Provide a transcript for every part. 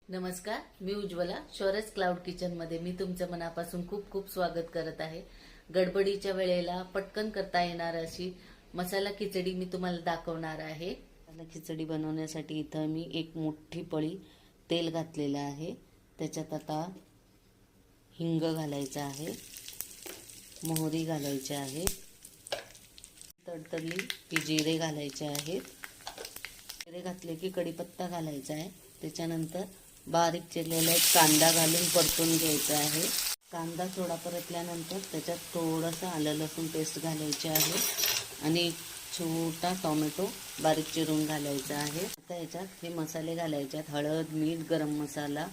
नमस्कार, मी Ujjwala. शौर्यस cloud kitchen मध्ये मी तुमचं मनापासून खूप खूप स्वागत करत आहे. गडबडीच्या वेळेला पटकन करता येणार अशी मसाला खिचडी मी तुम्हाला दाखवणार आहे. मसाला खिचडी बनवण्यासाठी इथं मी एक मोठी पळी तेल घातलेलं आहे. त्याच्यात आता हिंग घालायचं आहे, मोहरी घालायची आहे, तडतडली की जिरे घालायचे आहेत. जिरे घातले की कढीपत्ता घालायचा आहे. त्याच्यानंतर बारीक चिरलेला एक कांदा घालून परतून घ्यायचा आहे. कांदा थोडा परतल्यानंतर त्याच्यात थोडंसं आलं लसूण पेस्ट घालायची आहे आणि एक छोटा टोमॅटो बारीक चिरून घालायचा आहे. आता याच्यात हे मसाले घालायचे आहेत: हळद, मीठ, गरम मसाला,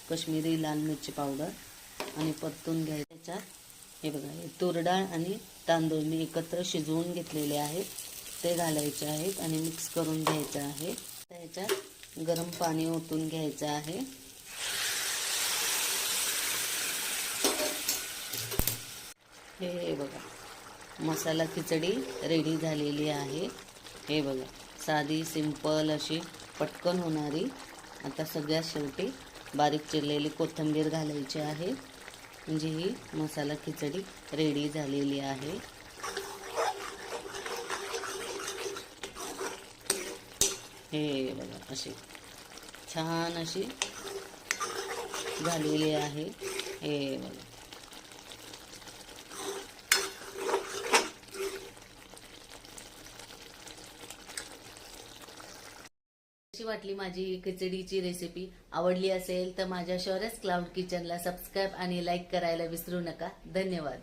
काश्मीरी लाल मिरची पावडर आणि परतून घ्यायचं. त्याच्यात हे बघा, हे तूर डाळ आणि तांदूळ मी एकत्र शिजवून घेतलेले आहेत ते घालायचे आहेत आणि मिक्स करून घ्यायचं आहे. त्याच्यात गरम पाणी ओतून घ्यायचं आहे. हे बघा, मसाला खिचडी रेडी झालेली आहे. हे बघा, साधी सिंपल अशी पटकन होणारी. आता सगळ्यात शेवटी बारीक चिरलेली कोथिंबीर घालायची आहे, म्हणजे ही मसाला खिचडी रेडी झालेली आहे. हे बघा, अशी छान अशी झालेली आहे. हे बघा, कशी वाटली माझी खिचडीची रेसिपी? आवडली असेल तर माझ्या शौर्यस क्लाउड किचनला सबस्क्राईब आणि लाईक करायला विसरू नका. धन्यवाद.